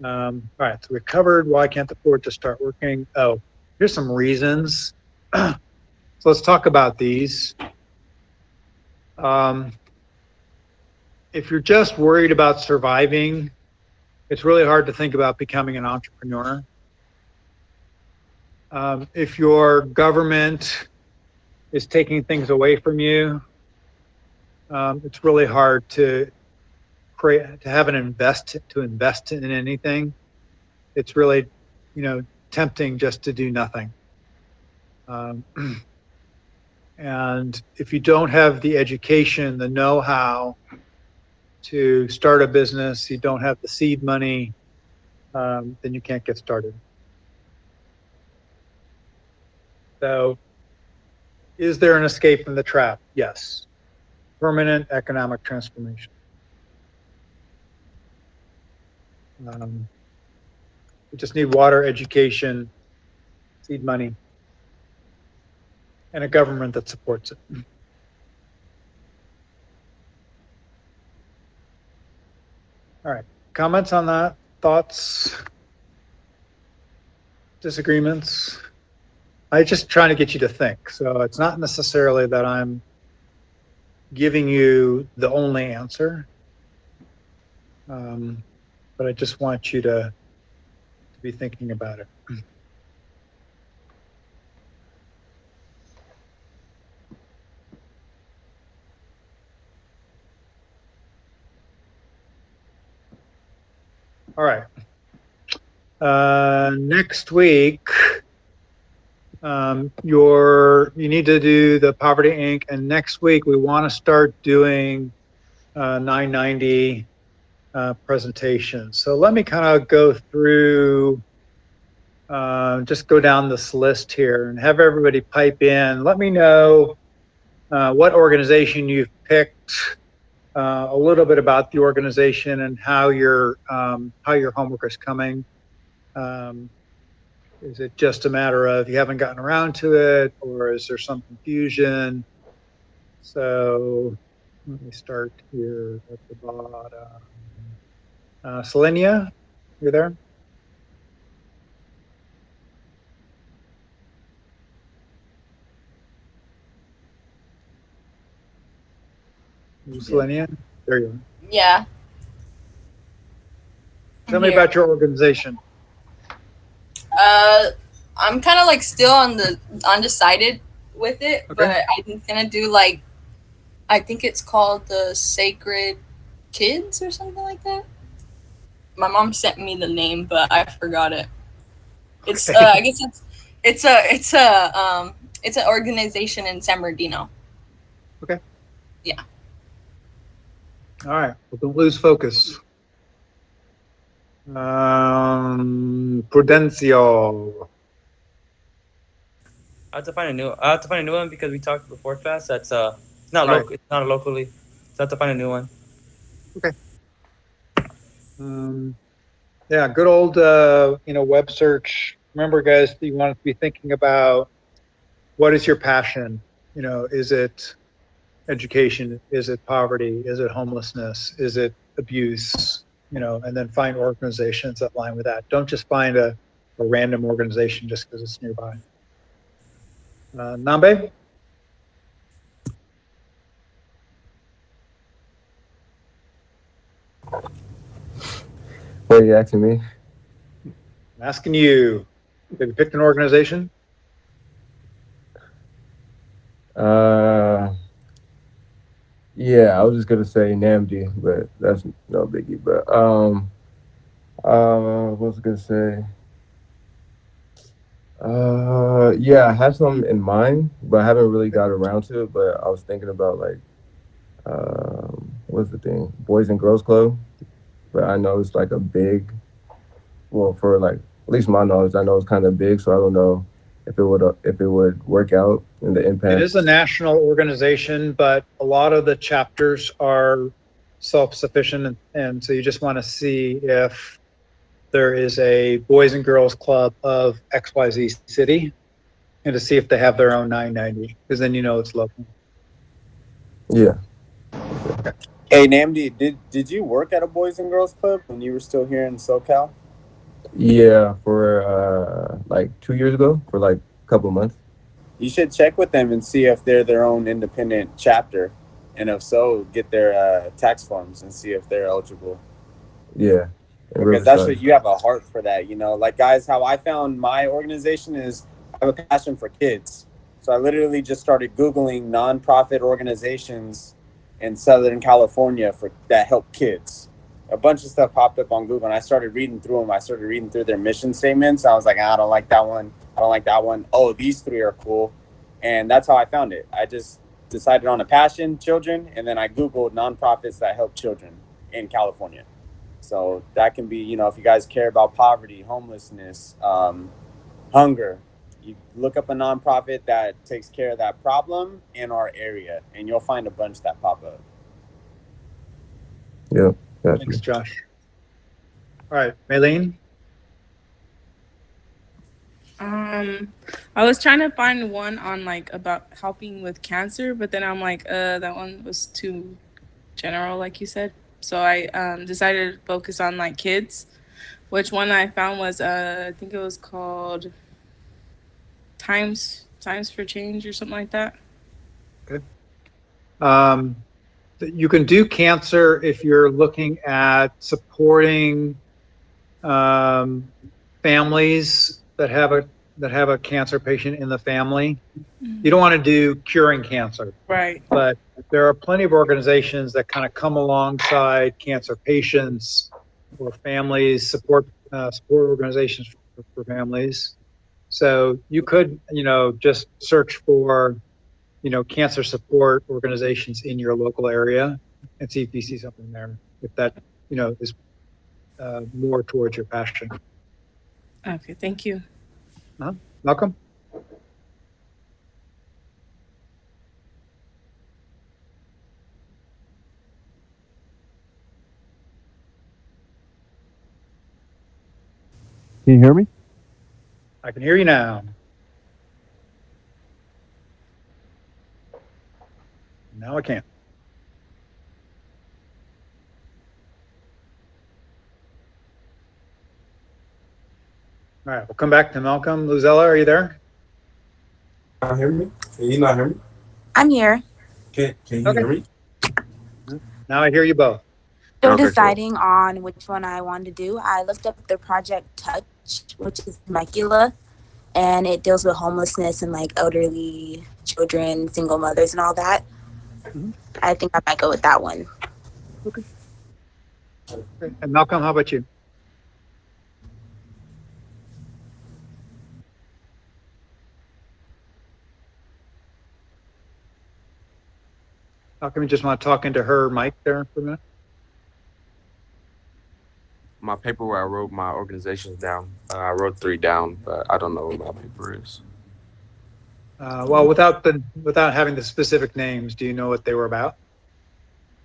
all right, so we covered why can't afford to start working. Oh, here's some reasons. So let's talk about these. If you're just worried about surviving, it's really hard to think about becoming an entrepreneur. If your government is taking things away from you, it's really hard to have an invest in anything. It's really, tempting just to do nothing. And if you don't have the education, the know-how to start a business, you don't have the seed money, then you can't get started. So, is there an escape from the trap? Yes. Permanent economic transformation. We just need water, education, seed money, and a government that supports it. All right. Comments on that? Thoughts? Disagreements? I'm just trying to get you to think. So it's not necessarily that I'm giving you the only answer, but I just want you to be thinking about it. All right. Next week, you need to do the Poverty Inc. And next week we want to start doing 990 presentations. So let me kind of go through, just go down this list here and have everybody pipe in. Let me know what organization you've picked, a little bit about the organization and how your homework is coming. Is it just a matter of you haven't gotten around to it, or is there some confusion? So let me start here at the bottom. Selenia, you there? Selenia? There you are. Yeah. Tell me about your organization. I'm kind of like still undecided with it, Okay. but I'm gonna do like, I think it's called the Sacred Kids or something like that. My mom sent me the name, but I forgot it. It's Okay. I guess it's an organization in San Bernardino. Okay. Yeah. All right. Well, don't lose focus. Prudencio. I have to find a new one because we talked before class. That's it's not Right. local. It's not locally. So I have to find a new one. Okay. Yeah, good old web search. Remember, guys, you want to be thinking about what is your passion? Is it education? Is it poverty? Is it homelessness? Is it abuse? And then find organizations that align with that. Don't just find a random organization just because it's nearby. Nambe? What are you asking me? I'm asking you. Have you picked an organization? Yeah, I was just gonna say NAMD, but that's no biggie. But what was I gonna say? Yeah, I have some in mind, but I haven't really got around to it. But I was thinking about like, what's the thing? Boys and Girls Club. But I know it's like a big, well, for like at least my knowledge, I know it's kind of big. So I don't know if it would work out in the impact. It is a national organization, but a lot of the chapters are self-sufficient, and so you just want to see if there is a Boys and Girls Club of XYZ city, and to see if they have their own 990, because then it's local. Yeah. Hey, Namdi, did you work at a Boys and Girls Club when you were still here in SoCal? Yeah, for like 2 years ago, for like a couple of months. You should check with them and see if they're their own independent chapter, and if so, get their tax forms and see if they're eligible. Yeah. Because that's what you have a heart for that, like guys, how I found my organization is I have a passion for kids. So I literally just started Googling nonprofit organizations in Southern California that help kids. A bunch of stuff popped up on Google and I started reading through them. I started reading through their mission statements. I was like, I don't like that one. I don't like that one. Oh, these three are cool. And that's how I found it. I just decided on a passion, children, and then I Googled nonprofits that help children in California. So that can be, if you guys care about poverty, homelessness, hunger, you look up a nonprofit that takes care of that problem in our area, and you'll find a bunch that pop up. Yeah. Thanks, Josh. All right, Maylene? I was trying to find one on like about helping with cancer, but then I'm like, that one was too general, like you said. So I decided to focus on like kids, which one I found was I think it was called Times for Change or something like that. Okay. You can do cancer if you're looking at supporting families that have a cancer patient in the family. Mm-hmm. You don't want to do curing cancer, right? But there are plenty of organizations that kind of come alongside cancer patients or families, support organizations for families. So you could, just search for, cancer support organizations in your local area and see if you see something there, if that, is more towards your passion. Okay, thank you. Malcolm? Can you hear me? I can hear you now. Now I can. All right, we'll come back to Malcolm. Luzella, are you there? Can you hear me? Can you not hear me? I'm here. Can you hear me? Now I hear you both. Still Okay, cool. deciding on which one I wanted to do. I looked up the Project Touch, which is Temecula, and it deals with homelessness and like elderly children, single mothers, and all that. Mhm. I think I might go with that one. Okay. Great. And Malcolm, how about you? Malcolm, you just want to talk into her mic there for a minute? My paper where I wrote my organizations down. I wrote 3 down, but I don't know what my paper is. Well, without having the specific names, do you know what they were about?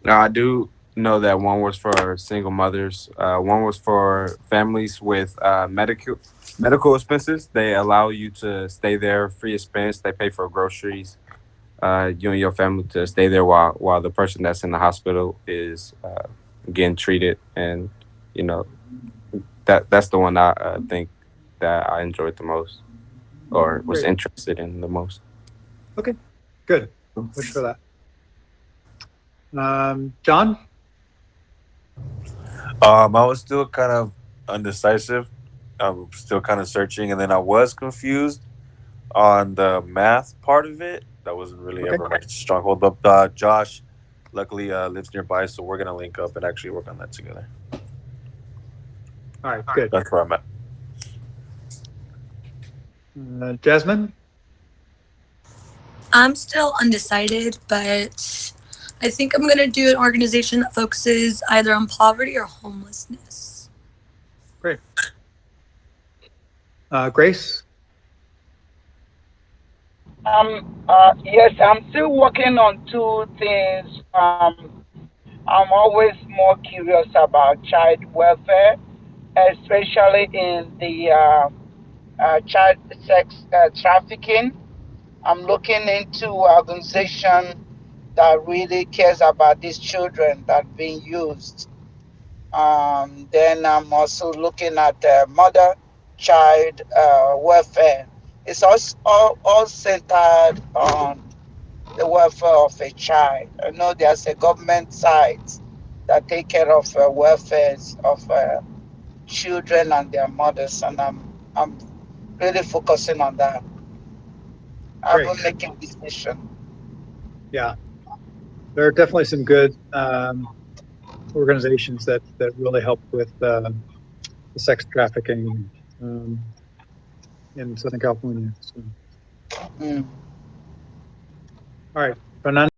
Now I do know that one was for single mothers. One was for families with medical expenses. They allow you to stay there free expense. They pay for groceries. You and your family to stay there while the person that's in the hospital is getting treated, and you know that's the one I think that I enjoyed the most or was Great. interested in the most. Okay, good. Wish for that. John? I was still kind of undecisive. I'm still kind of searching, and then I was confused on the math part of it. That wasn't really ever my stronghold. But Josh, luckily, lives nearby, so we're gonna link up and actually work on that together. All right, good. That's where I'm at. Jasmine? I'm still undecided, but I think I'm going to do an organization that focuses either on poverty or homelessness. Great. Grace? Yes, I'm still working on 2 things. I'm always more curious about child welfare, especially in the child sex trafficking. I'm looking into organization that really cares about these children that are being used. Then I'm also looking at mother-child welfare. It's all centered on the welfare of a child. I know there's a government side that take care of welfare of children and their mothers, and I'm really focusing on that. I Great. will make a decision. Yeah, there are definitely some good organizations that really help with the sex trafficking in Southern California. So. Mm. All right, Fernando.